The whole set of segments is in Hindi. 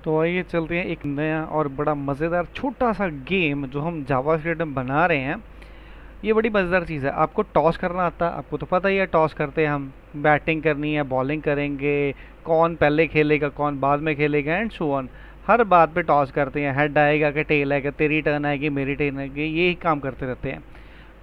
तो आइए चलते हैं एक नया और बड़ा मज़ेदार छोटा सा गेम जो हम जावास्क्रिप्ट में बना रहे हैं। ये बड़ी मज़ेदार चीज़ है। आपको टॉस करना आता है, आपको तो पता ही है टॉस करते हैं हम। बैटिंग करनी है, बॉलिंग करेंगे, कौन पहले खेलेगा कौन बाद में खेलेगा एंड सो ऑन। हर बात पे टॉस करते हैं, हेड आएगा कि टेल आएगा, तेरी टर्न आएगी मेरी टर्न आएगी, यही काम करते रहते हैं।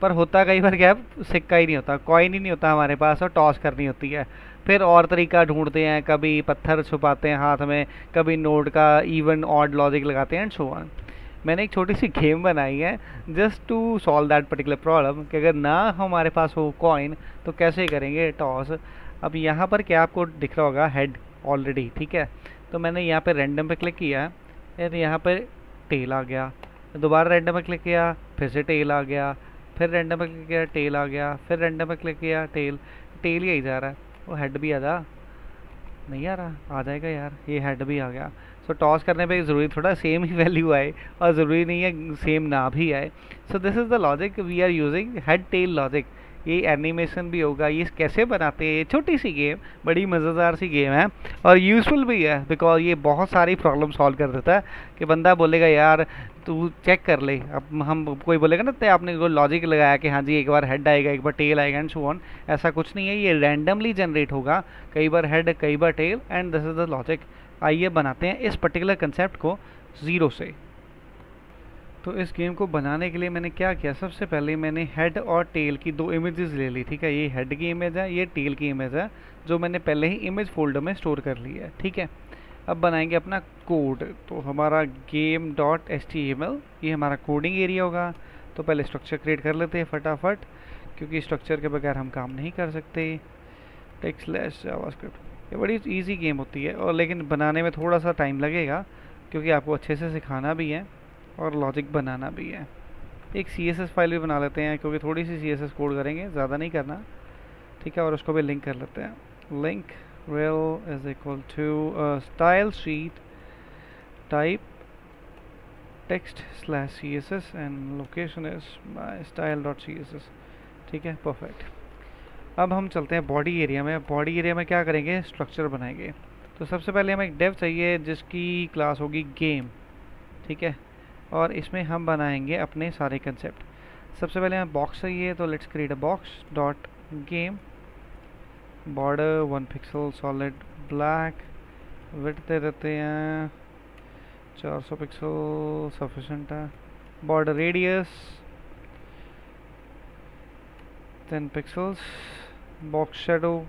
पर होता कई बार क्या है, सिक्का ही नहीं होता, कॉइन ही नहीं होता हमारे पास और टॉस करनी होती है। फिर और तरीका ढूंढते हैं, कभी पत्थर छुपाते हैं हाथ में, कभी नोट का इवन ऑड लॉजिक लगाते हैं एंड सो ऑन। मैंने एक छोटी सी गेम बनाई है just to solve that particular problem कि अगर ना हमारे पास हो कॉइन तो कैसे करेंगे टॉस। अब यहाँ पर क्या आपको दिख रहा होगा, हेड ऑलरेडी, ठीक है। तो मैंने यहाँ पे रैंडम पे क्लिक किया और यहाँ पे टेल आ गया। दोबारा रैंडम पे क्लिक किया, फिर से टेल आ गया, फिर रैंडम पे क्लिक किया, टेल आ गया, फिर रैंडम पे क्लिक किया, टेल। टेल ही जा रहा है, वो हेड भी आ जा, नहीं आ रहा, आ जाएगा यार, ये हेड भी आ गया। सो टॉस करने पे ज़रूरी थोड़ा सेम ही वैल्यू आए और ज़रूरी नहीं है सेम ना भी आए। So this is the logic we are using, head tail logic. ये एनिमेशन भी होगा, ये कैसे बनाते हैं, छोटी सी गेम, बड़ी मज़ेदार सी गेम है और यूज़फुल भी है बिकॉज ये बहुत सारी प्रॉब्लम सॉल्व कर देता है। कि बंदा बोलेगा यार तू चेक कर ले, अब हम कोई बोलेगा ना तो आपने कोई लॉजिक लगाया कि हाँ जी एक बार हेड आएगा एक बार टेल आएगा एंड सो ऑन। ऐसा कुछ नहीं है, ये रैंडमली जनरेट होगा, कई बार हेड कई बार tail and this is the logic. आइए बनाते हैं इस पर्टिकुलर कंसेप्ट को ज़ीरो से। तो इस गेम को बनाने के लिए मैंने क्या किया, सबसे पहले मैंने हेड और टेल की दो इमेजेस ले ली, ठीक है। ये हेड की इमेज है, ये टेल की इमेज है, जो मैंने पहले ही इमेज फोल्डर में स्टोर कर ली है, ठीक है। अब बनाएंगे अपना कोड। तो हमारा game.html ये हमारा कोडिंग एरिया होगा। तो पहले स्ट्रक्चर क्रिएट कर लेते हैं फटाफट, क्योंकि स्ट्रक्चर के बगैर हम काम नहीं कर सकते। टेक्स्ट/जावास्क्रिप्ट, ये बड़ी इजी गेम होती है और लेकिन बनाने में थोड़ा सा टाइम लगेगा, क्योंकि आपको अच्छे से सिखाना भी है और लॉजिक बनाना भी है। एक CSS फाइल भी बना लेते हैं, क्योंकि थोड़ी सी CSS कोड करेंगे, ज़्यादा नहीं करना, ठीक है। और उसको भी लिंक कर लेते हैं। Link rel is equal to style sheet type text/css and location is my style.css, ठीक है, परफेक्ट। अब हम चलते हैं बॉडी एरिया में। बॉडी एरिया में क्या करेंगे, स्ट्रक्चर बनाएंगे। तो सबसे पहले हमें एक डेव चाहिए जिसकी क्लास होगी गेम, ठीक है। और इसमें हम बनाएंगे अपने सारे कंसेप्ट। सबसे पहले हमें बॉक्स चाहिए, तो let's create a box dot game. Border 1 pixel solid black, width दे देते हैं 400 पिक्सल सफिशेंट है। Border radius 10 pixels. Box shadow,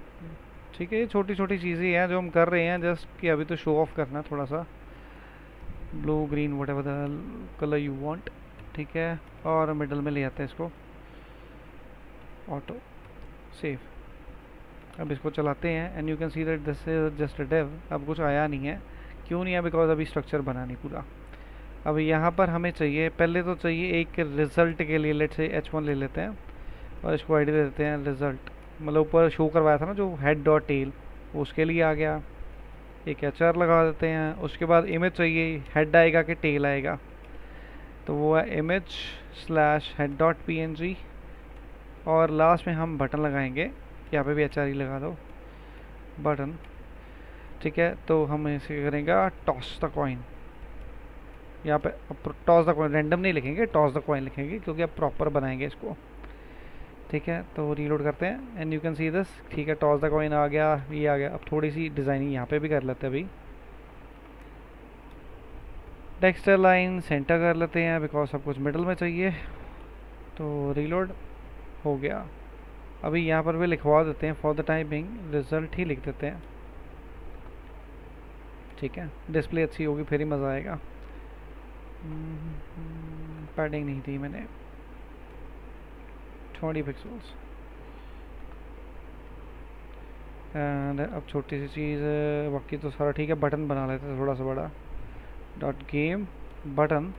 ठीक है। ये छोटी छोटी चीज़ें हैं जो हम कर रहे हैं जस्ट कि अभी तो शो ऑफ करना थोड़ा सा। Blue green what ever the colour you want, ठीक है। और मिडल में ले आते हैं इसको, ऑटो सेव। अब इसको चलाते हैं and you can see that this is just a Dave. अब कुछ आया नहीं है, क्यों नहीं है, बिकॉज अभी स्ट्रक्चर बना नहीं पूरा। अब यहाँ पर हमें चाहिए, पहले तो चाहिए एक रिजल्ट के लिए, लेट्स से h1 ले लेते हैं और इसको आईडी दे देते हैं रिजल्ट। मतलब ऊपर शो करवाया था ना जो हेड डॉट टेल, उसके लिए आ गया। एक HR लगा देते हैं। उसके बाद इमेज चाहिए, हेड आएगा कि टेल आएगा, तो वो है image/head.png। और लास्ट में हम बटन लगाएंगे, यहाँ पे भी HR ही लगा दो, बटन, ठीक है। तो हम इसे करेंगे टॉस द कॉइन। यहाँ पे टॉस द कॉइन रैंडम नहीं लिखेंगे, टॉस द कॉइन लिखेंगे, क्योंकि अब प्रॉपर बनाएंगे इसको, ठीक है। तो रीलोड करते हैं and you can see this, ठीक है। टॉस द कॉइन आ गया, ये आ गया। अब थोड़ी सी डिज़ाइनिंग यहाँ पे भी कर लेते हैं अभी। टेक्सचर लाइन सेंटर कर लेते हैं बिकॉज सब कुछ मिडल में चाहिए। तो रीलोड हो गया। अभी यहाँ पर भी लिखवा देते हैं, फॉर द टाइमिंग रिजल्ट ही लिख देते हैं, ठीक है। डिस्प्ले अच्छी होगी फिर ही मज़ा आएगा। पैडिंग नहीं थी मैंने, 20 पिक्सल्स। एंड अब छोटी सी चीज़, बाकी तो सारा ठीक है। बटन बना लेते हैं थोड़ा सा बड़ा, dot game button,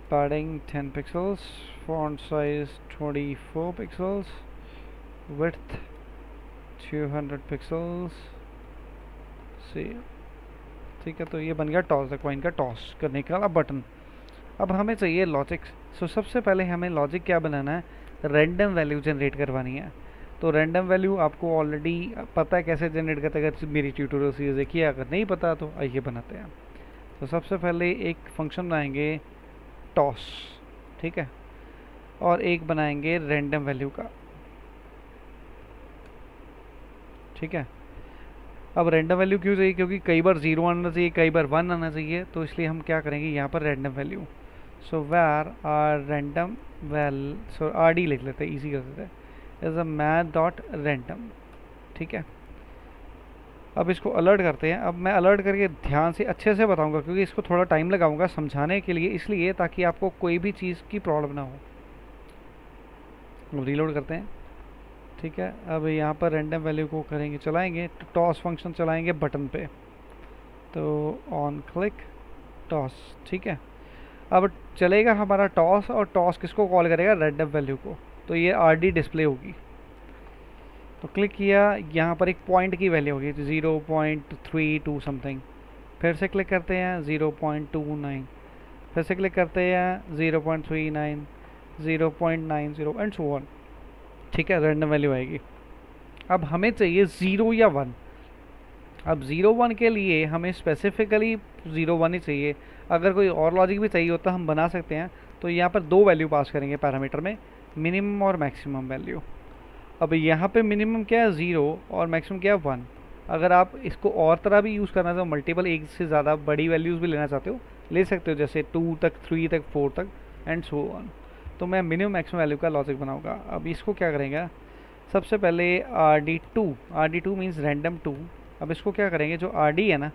padding 10 pixels, font size 24 pixels, width 200 pixels, save, ठीक है। तो ये बन गया टॉस द कॉइन का टॉस करने का वाला बटन। अब हमें चाहिए लॉजिक। सो सबसे पहले हमें लॉजिक क्या बनाना है, रैंडम वैल्यू जनरेट करवानी है। तो रैंडम वैल्यू आपको ऑलरेडी पता है कैसे जनरेट करते हैं, अगर मेरी ट्यूटोरियल सीरीज देखिए, अगर नहीं पता तो आइए बनाते हैं। तो सबसे पहले एक फंक्शन बनाएंगे टॉस, ठीक है, और एक बनाएंगे रैंडम वैल्यू का, ठीक है। अब रैंडम वैल्यू क्यों चाहिए, क्योंकि कई बार 0 आना चाहिए, कई बार 1 आना चाहिए, तो इसलिए हम क्या करेंगे यहाँ पर random value. So var are random so R D लिख लेते हैं, ईजी कर देते हैं, as a math dot random, ठीक है। अब इसको अलर्ट करते हैं। अब मैं अलर्ट करके ध्यान से अच्छे से बताऊंगा, क्योंकि इसको थोड़ा टाइम लगाऊंगा समझाने के लिए, इसलिए ताकि आपको कोई भी चीज़ की प्रॉब्लम ना हो। रीलोड करते हैं, ठीक है। अब यहाँ पर रैंडम वैल्यू को करेंगे, चलाएंगे टॉस फंक्शन चलाएंगे बटन पे, तो ऑन क्लिक टॉस, ठीक है। अब चलेगा हमारा टॉस, और टॉस किसको कॉल करेगा, रैंडम वैल्यू को, तो ये आरडी डिस्प्ले होगी। तो क्लिक किया, यहाँ पर एक पॉइंट की वैल्यू होगी 0.32 समथिंग, फिर से क्लिक करते हैं 0.29, फिर से क्लिक करते हैं 0.39, 0.90 एंड सो ऑन, ठीक है। रैंडम वैल्यू आएगी। अब हमें चाहिए 0 या 1। अब 0 1 के लिए हमें स्पेसिफिकली 0 1 ही चाहिए। अगर कोई और लॉजिक भी चाहिए होता हम बना सकते हैं। तो यहाँ पर दो वैल्यू पास करेंगे पैरामीटर में, मिनिमम और मैक्सिमम वैल्यू। अब यहाँ पे मिनिमम क्या है 0 और मैक्सिमम क्या है 1। अगर आप इसको और तरह भी यूज़ करना चाहो, मल्टीपल एक से ज़्यादा बड़ी वैल्यूज़ भी लेना चाहते हो ले सकते हो, जैसे 2 तक 3 तक 4 तक एंड सो ऑन। तो मैं मिनिमम मैक्सिमम वैल्यू का लॉजिक बनाऊंगा। अब इसको क्या करेंगे, सबसे पहले RD2 मीन्स रैंडम 2। अब इसको क्या करेंगे, जो RD है ना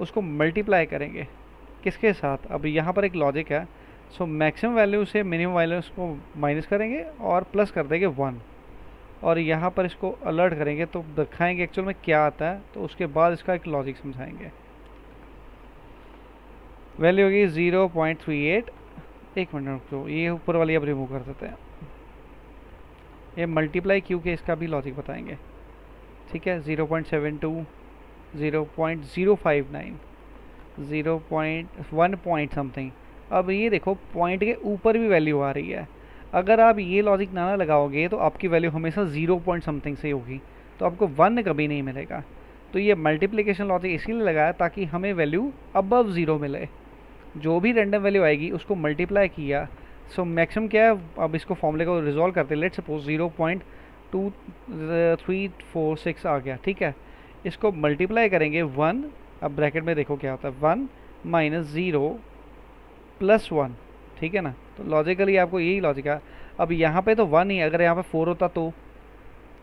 उसको मल्टीप्लाई करेंगे किसके साथ। अब यहाँ पर एक लॉजिक है, सो मैक्सिमम वैल्यू से मिनिमम वैल्यूज को माइनस करेंगे और प्लस कर देंगे 1, और यहाँ पर इसको अलर्ट करेंगे तो दिखाएंगे एक्चुअल में क्या आता है। तो उसके बाद इसका एक लॉजिक समझाएंगे। वैल्यू होगी 0.38। एक मिनट रुक दो, ये ऊपर वाली अब रिमूव कर देते हैं। ये मल्टीप्लाई क्यों के इसका भी लॉजिक बताएंगे, ठीक है। 0.72, 0.059, 0.1 पॉइंट समथिंग। अब ये देखो पॉइंट के ऊपर भी वैल्यू आ रही है। अगर आप ये लॉजिक ना लगाओगे तो आपकी वैल्यू हमेशा 0 पॉइंट समथिंग से होगी, तो आपको 1 कभी नहीं मिलेगा। तो ये मल्टीप्लिकेशन लॉजिक इसीलिए लगाया ताकि हमें वैल्यू अबव 0 मिले। जो भी रैंडम वैल्यू आएगी उसको मल्टीप्लाई किया। सो मैक्सिमम क्या है, अब इसको फॉर्मूले को रिजॉल्व करते हैं। लेट्स सपोज 0.2346 आ गया, ठीक है। इसको मल्टीप्लाई करेंगे 1। अब ब्रैकेट में देखो क्या होता है, 1 माइनस 0 प्लस 1, ठीक है ना। तो लॉजिकली आपको यही लॉजिक है। अब यहाँ पे तो 1 ही, अगर यहाँ पे 4 होता तो,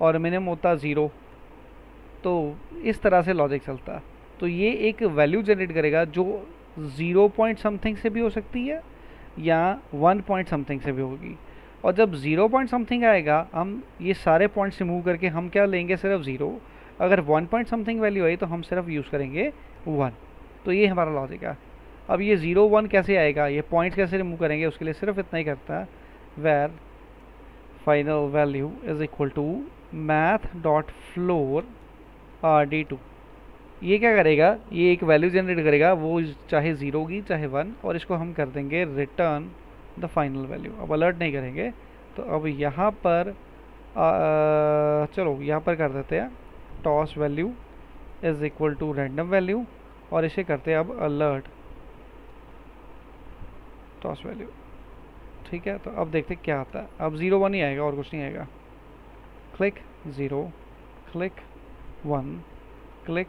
और मिनिमम होता 0, तो इस तरह से लॉजिक चलता। तो ये एक वैल्यू जनरेट करेगा जो 0 पॉइंट समथिंग से भी हो सकती है या 1 पॉइंट समथिंग से भी होगी। और जब 0 पॉइंट समथिंग आएगा हम ये सारे पॉइंट्स रिमूव करके हम क्या लेंगे, सिर्फ 0। अगर 1 पॉइंट समथिंग वैल्यू आई तो हम सिर्फ यूज़ करेंगे 1। तो ये हमारा लॉजिक है। अब ये 0 1 कैसे आएगा, ये पॉइंट्स कैसे रिमूव करेंगे, उसके लिए सिर्फ इतना ही करता है, var final value is equal to math dot floor RD2। ये क्या करेगा, ये एक वैल्यू जनरेट करेगा, वो चाहे 0 की चाहे 1, और इसको हम कर देंगे रिटर्न द फाइनल वैल्यू। अब अलर्ट नहीं करेंगे। तो अब यहाँ पर चलो यहाँ पर कर देते हैं toss value is equal to random value, और इसे करते हैं अब अलर्ट टॉस वैल्यू, ठीक है। तो अब देखते हैं क्या आता है। अब 0 1 ही आएगा और कुछ नहीं आएगा। क्लिक 0, क्लिक 1, क्लिक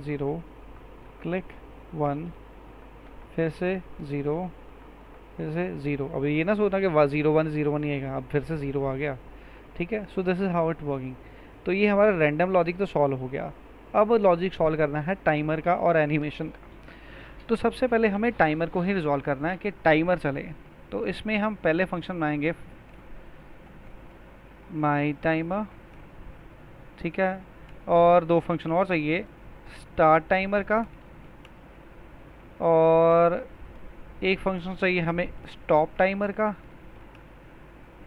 0, क्लिक 1, फिर से 0, फिर से 0। अब ये ना सोचना कि 0 1 0 1 ही आएगा, अब फिर से 0 आ गया, ठीक है। सो this is how it working. तो ये हमारा रैंडम लॉजिक तो सॉल्व हो गया। अब लॉजिक सॉल्व करना है टाइमर का और एनिमेशन का। तो सबसे पहले हमें टाइमर को ही रिजॉल्व करना है कि टाइमर चले। तो इसमें हम पहले फंक्शन बनाएंगे माई टाइमर, ठीक है, और दो फंक्शन और चाहिए, स्टार्ट टाइमर का, और एक फंक्शन चाहिए हमें स्टॉप टाइमर का,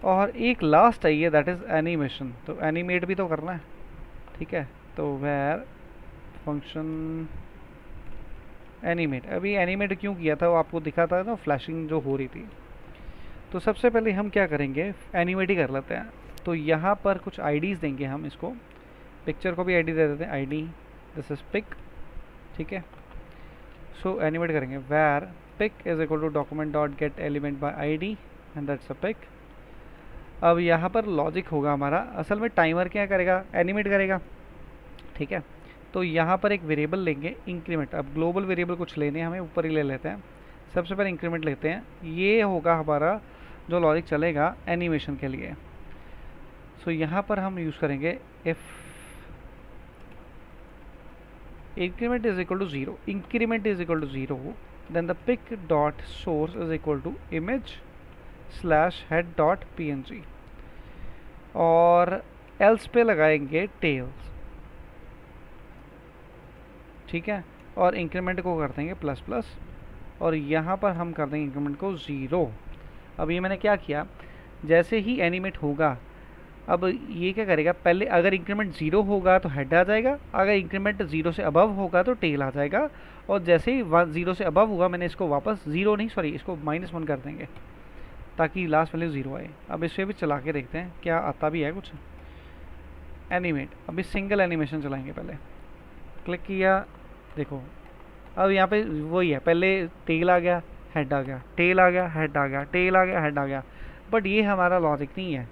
और एक लास्ट चाहिए दैट इज़ एनिमेशन। तो एनिमेट भी तो करना है, ठीक है। तो वेर फंक्शन एनिमेट। अभी एनिमेट क्यों किया था वो आपको दिखा था ना, फ्लैशिंग जो हो रही थी। तो सबसे पहले हम क्या करेंगे, एनिमेट ही कर लेते हैं। तो यहाँ पर कुछ आईडीज़ देंगे हम इसको, पिक्चर को भी आईडी दे देते हैं, आईडी दिस इज पिक, ठीक है। सो एनिमेट करेंगे where pic is equal to document dot get element by ID and that's a pic. अब यहाँ पर लॉजिक होगा हमारा, असल में टाइमर क्या करेगा, एनिमेट करेगा, ठीक है। तो यहाँ पर एक वेरिएबल लेंगे इंक्रीमेंट, अब ग्लोबल वेरिएबल कुछ लेने हैं हमें, ऊपर ही ले लेते हैं। सबसे पहले इंक्रीमेंट लेते हैं, ये होगा हमारा जो लॉजिक चलेगा एनिमेशन के लिए। सो यहाँ पर हम यूज़ करेंगे if increment is equal to 0, increment is equal to 0, then the pic dot source is equal to image slash head dot png, और else पे लगाएंगे tails, ठीक है। और इंक्रीमेंट को कर देंगे प्लस प्लस, और यहाँ पर हम कर देंगे इंक्रीमेंट को 0। अब ये मैंने क्या किया, जैसे ही एनिमेट होगा, अब ये क्या करेगा, पहले अगर इंक्रीमेंट 0 होगा तो हेड आ जाएगा, अगर इंक्रीमेंट 0 से अबव होगा तो टेल आ जाएगा, और जैसे ही 0 से अबव होगा, मैंने इसको वापस 0 नहीं, सॉरी, इसको -1 कर देंगे ताकि लास्ट वैल्यू 0 आए। अब इसे भी चला के देखते हैं क्या आता भी है कुछ। एनिमेट, अभी सिंगल एनिमेशन चलाएंगे, पहले क्लिक किया, देखो अब यहाँ पे वही है, पहले टेल आ गया, हेड आ गया, टेल आ गया, हेड आ गया, टेल आ गया, हेड आ गया। बट ये हमारा लॉजिक नहीं है,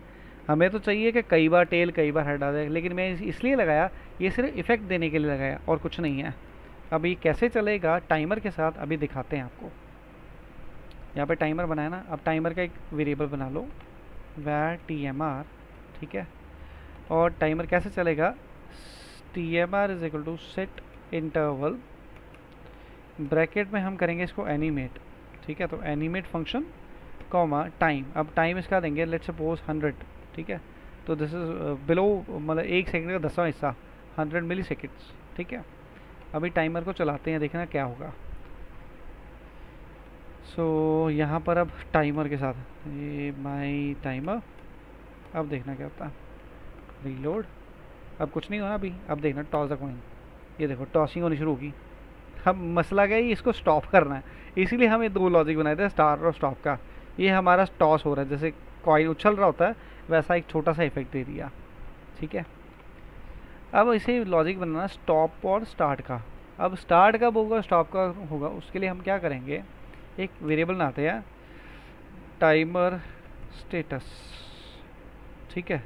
हमें तो चाहिए कि कई बार टेल कई बार हेड आ जाए, लेकिन मैं इसलिए लगाया, ये सिर्फ इफेक्ट देने के लिए लगाया और कुछ नहीं है। अब ये कैसे चलेगा टाइमर के साथ अभी दिखाते हैं आपको। यहाँ पे टाइमर बनाया ना, अब टाइमर का एक वेरिएबल बना लो var tmr, ठीक है। और टाइमर कैसे चलेगा, tmr is equal to set interval, bracket में हम करेंगे इसको एनिमेट, ठीक है। तो एनिमेट फंक्शन कॉमा टाइम, अब टाइम इसका देंगे लेट्स सपोज 100, ठीक है। तो दिस इज बिलो, मतलब 1 सेकंड का 10वां हिस्सा, 100 मिली सेकेंड्स, ठीक है। अभी टाइमर को चलाते हैं, देखना क्या होगा। सो यहाँ पर अब टाइमर के साथ ये माई टाइमर, अब देखना क्या होता है, रीलोड, अब कुछ नहीं होना अभी, अब देखना टॉस द कॉइन, ये देखो टॉसिंग होनी शुरू होगी। हम मसला क्या है, इसको स्टॉप करना है, इसीलिए हम ये 2 लॉजिक बनाए थे, स्टार्ट और स्टॉप का। ये हमारा टॉस हो रहा है, जैसे कॉइन उछल रहा होता है वैसा एक छोटा सा इफेक्ट दे दिया, ठीक है। अब इसे लॉजिक बनाना स्टॉप और स्टार्ट का। अब स्टार्ट कब होगा, स्टॉप का होगा, उसके लिए हम क्या करेंगे, एक वेरिएबल बनाते हैं टाइमर स्टेटस, ठीक है,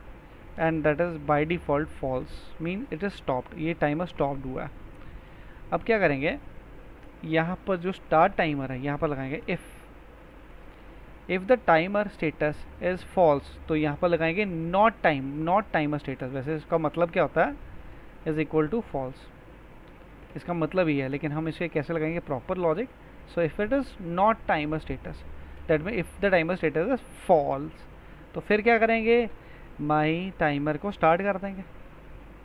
and that is by default false, mean it is stopped, ये टाइमर स्टॉप्ड हुआ है। अब क्या करेंगे, यहाँ पर जो स्टार्ट टाइमर है यहाँ पर लगाएंगे if the timer status is false, तो यहाँ पर लगाएंगे नॉट टाइमर स्टेटस। वैसे इसका मतलब क्या होता है, इज़ इक्वल टू फॉल्स, इसका मतलब ही है, लेकिन हम इसे कैसे लगाएंगे proper logic. So if it is not timer status, that mean if the timer status is false, तो फिर क्या करेंगे, माई टाइमर को स्टार्ट कर देंगे,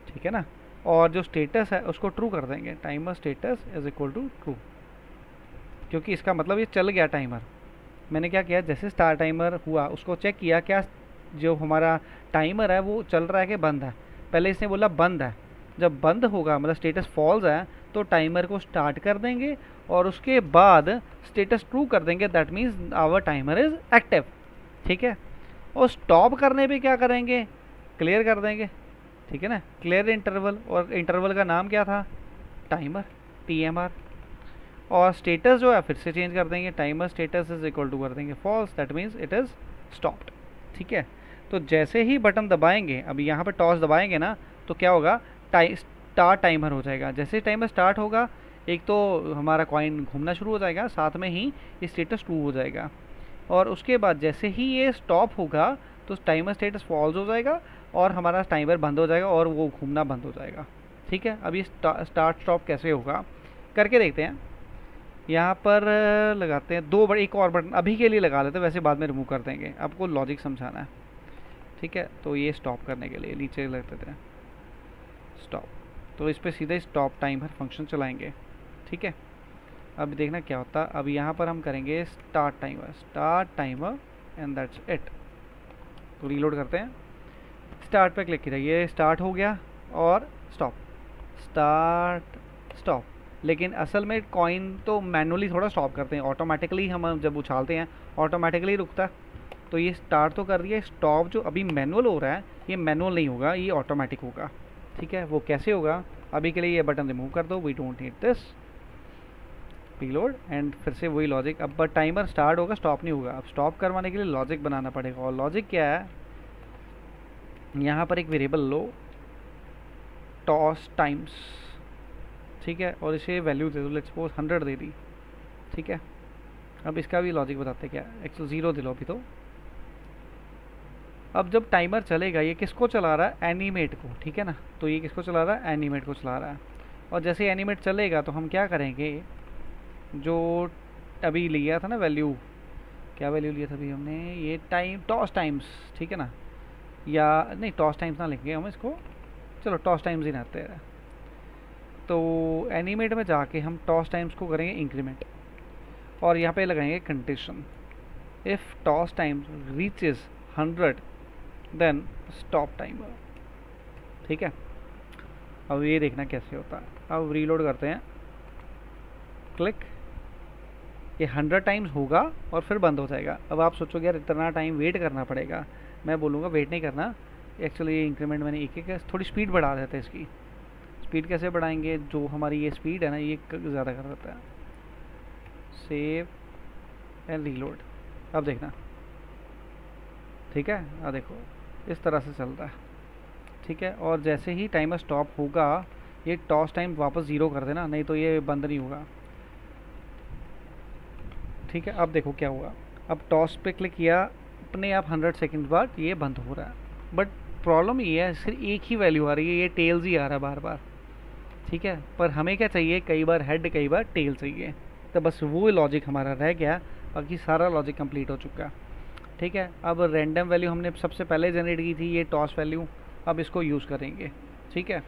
ठीक है ना, और जो स्टेटस है उसको ट्रू कर देंगे, timer status is equal to true, क्योंकि इसका मतलब ये चल गया टाइमर। मैंने क्या किया, जैसे स्टार्ट टाइमर हुआ उसको चेक किया, क्या जो हमारा टाइमर है वो चल रहा है कि बंद है। पहले इसने बोला बंद है, जब बंद होगा मतलब स्टेटस फॉल्स है तो टाइमर को स्टार्ट कर देंगे और उसके बाद स्टेटस ट्रू कर देंगे, that means our timer is active, ठीक है। और स्टॉप करने पे क्या करेंगे, क्लियर कर देंगे, ठीक है ना, क्लियर इंटरवल, और इंटरवल का नाम क्या था, टाइमर, TMR। और स्टेटस जो है फिर से चेंज कर देंगे, timer status is equal to कर देंगे false, that means it is stopped, ठीक है। तो जैसे ही बटन दबाएंगे, अभी यहाँ पर टॉस दबाएंगे ना, तो क्या होगा, स्टार्ट टाइमर हो जाएगा। जैसे टाइमर स्टार्ट होगा, एक तो हमारा कॉइन घूमना शुरू हो जाएगा, साथ में ही स्टेटस ट्रू हो जाएगा, और उसके बाद जैसे ही ये स्टॉप होगा तो टाइमर स्टेटस फॉल्स हो जाएगा और हमारा टाइमर बंद हो जाएगा और वो घूमना बंद हो जाएगा, ठीक है। अब ये स्टार्ट स्टॉप कैसे होगा करके देखते हैं। यहाँ पर लगाते हैं 2 एक और बटन अभी के लिए लगा लेते हैं, वैसे बाद में रिमूव कर देंगे, आपको लॉजिक समझाना है, ठीक है। तो ये स्टॉप करने के लिए नीचे लग देते हैं स्टॉप, तो इस पर सीधे स्टॉप टाइमर फंक्शन चलाएंगे, ठीक है। अब देखना क्या होता है, अब यहाँ पर हम करेंगे start timer and that's it. तो रीलोड करते हैं, स्टार्ट पे क्लिक किया, ये स्टार्ट हो गया, और स्टॉप। लेकिन असल में कॉइन तो मैनुअली थोड़ा स्टॉप करते हैं, ऑटोमेटिकली हम जब उछालते हैं ऑटोमेटिकली रुकता है, तो ये स्टार्ट तो कर दिया, स्टॉप जो अभी मैनुअल हो रहा है ये मैनुअल नहीं होगा, ये ऑटोमेटिक होगा। ठीक है, वो कैसे होगा, अभी के लिए ये बटन रिमूव कर दो, we don't need this, reload and फिर से वही लॉजिक। अब टाइमर स्टार्ट होगा, स्टॉप नहीं होगा। अब स्टॉप करवाने के लिए लॉजिक बनाना पड़ेगा, और लॉजिक क्या है, यहाँ पर एक वेरिएबल लो टॉस टाइम्स, ठीक है, और इसे वैल्यू दे दो, लेट्स सपोज 100 दे दी। ठीक है, अब इसका भी लॉजिक बताते क्या, 10 दिलो अभी तो। अब जब टाइमर चलेगा ये किसको चला रहा है, एनिमेट को, ठीक है ना, तो ये किसको चला रहा है, एनिमेट को चला रहा है। और जैसे एनिमेट चलेगा तो हम क्या करेंगे, जो अभी लिया था ना वैल्यू, क्या वैल्यू लिया था अभी हमने, ये टाइम टॉस टाइम्स, ठीक है ना, या नहीं टॉस टाइम्स ना लिखेंगे हम इसको, चलो टॉस टाइम्स ही रहते हैं। तो एनिमेट में जाके हम टॉस टाइम्स को करेंगे इंक्रीमेंट, और यहाँ पे लगाएंगे condition, if toss times reaches 100 then stop timer. ठीक है, अब ये देखना कैसे होता है। अब रीलोड करते हैं, क्लिक, ये 100 टाइम्स होगा और फिर बंद हो जाएगा। अब आप सोचोगे यार इतना टाइम वेट करना पड़ेगा, मैं बोलूँगा वेट नहीं करना, एक्चुअली ये इंक्रीमेंट मैंने एक थोड़ी स्पीड बढ़ा देते हैं। इसकी स्पीड कैसे बढ़ाएंगे, जो हमारी ये स्पीड है ना ये ज़्यादा कर देता है, सेव एंड रीलोड। अब देखना, ठीक है, अब देखो इस तरह से चलता है। ठीक है, और जैसे ही टाइमर स्टॉप होगा ये टॉस टाइम वापस 0 कर देना, नहीं तो ये बंद नहीं होगा। ठीक है, अब देखो क्या हुआ, अब टॉस पे क्लिक किया, अपने आप 100 सेकंड बाद ये बंद हो रहा है। बट प्रॉब्लम ये है सिर्फ एक ही वैल्यू आ रही है, ये टेल्स ही आ रहा है बार बार। ठीक है, पर हमें क्या चाहिए, कई बार हेड कई बार टेल चाहिए, तो बस वो लॉजिक हमारा रह गया, बाकी सारा लॉजिक कंप्लीट हो चुका। ठीक है, अब रैंडम वैल्यू हमने सबसे पहले जनरेट की थी, ये टॉस वैल्यू, अब इसको यूज़ करेंगे। ठीक है,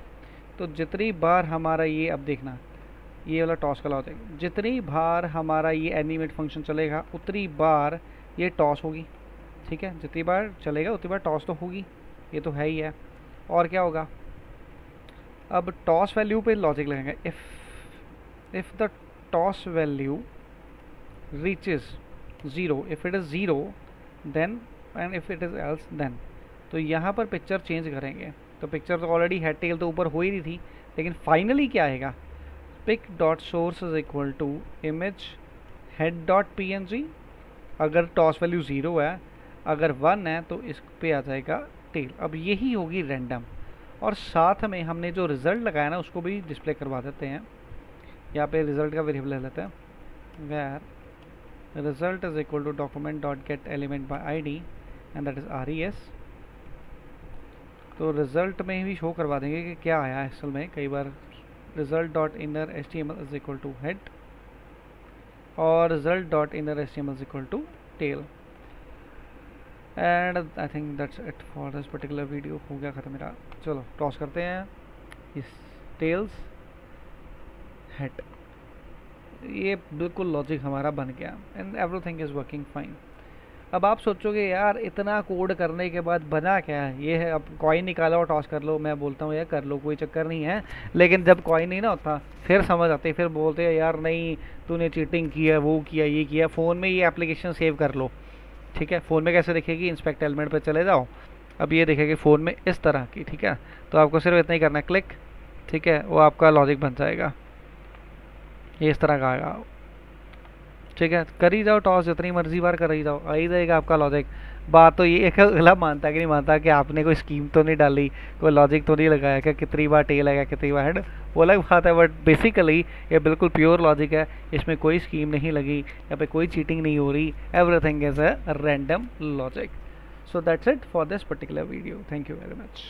तो जितनी बार हमारा ये, अब देखना ये वाला टॉस का लॉजिक, जितनी बार हमारा ये एनिमेट फंक्शन चलेगा उतनी बार ये टॉस होगी। ठीक है, जितनी बार चलेगा उतनी बार टॉस तो होगी, ये तो है ही है। और क्या होगा, अब टॉस वैल्यू पे लॉजिक लगेगा, if the toss value reaches 0, if it is 0 then and if it is else then. तो यहाँ पर पिक्चर चेंज करेंगे, तो पिक्चर तो ऑलरेडी हेड टेल तो ऊपर हो ही रही थी, लेकिन फाइनली क्या आएगा, pic dot source is equal to image head dot png। अगर टॉस वैल्यू 0 है, अगर 1 है तो इस पे आ जाएगा टेल। अब यही होगी रैंडम, और साथ में हमने जो रिज़ल्ट लगाया ना उसको भी डिस्प्ले करवा देते हैं। यहाँ पे रिज़ल्ट का वेरिएबल ले लेते हैं, var result is equal to document dot get element by ID and that is res। तो रिज़ल्ट में भी शो करवा देंगे कि क्या आया है असल में। कई बार result dot inner html is equal to head और result dot inner html is equal to tail. And I think that's it for this particular video. हो गया ख़त्म मेरा, चलो टॉस करते हैं इस टेल्स हेड। ये बिल्कुल लॉजिक हमारा बन गया and everything is working fine. अब आप सोचोगे यार इतना कोड करने के बाद बना क्या है, ये है अब कॉइन निकालो और टॉस कर लो। मैं बोलता हूँ यार कर लो, कोई चक्कर नहीं है, लेकिन जब कॉइन नहीं ना होता फिर समझ आती, फिर बोलते हैं यार नहीं तूने चीटिंग किया, वो किया, ये किया। फ़ोन में ये एप्लीकेशन सेव कर लो, ठीक है। फ़ोन में कैसे दिखेगी, इंस्पेक्ट एलिमेंट पर चले जाओ, अब ये दिखेगी फ़ोन में इस तरह की, ठीक है। तो आपको सिर्फ इतना ही करना है, क्लिक, ठीक है, वो आपका लॉजिक बन जाएगा, ये इस तरह का आएगा, ठीक है। कर ही जाओ टॉस, जितनी मर्जी बार कर ही जाओ, आ ही जाएगा आपका लॉजिक। बात तो ये अगला मानता कि नहीं मानता कि आपने कोई स्कीम तो नहीं डाली, कोई लॉजिक तो नहीं लगाया कि कितनी बार टेल आएगा कितनी बार हेड, वो अलग बात है। बट बेसिकली ये बिल्कुल प्योर लॉजिक है, इसमें कोई स्कीम नहीं लगी, यहाँ पे कोई चीटिंग नहीं हो रही, everything is a random logic. So that's it for this particular video, thank you very much.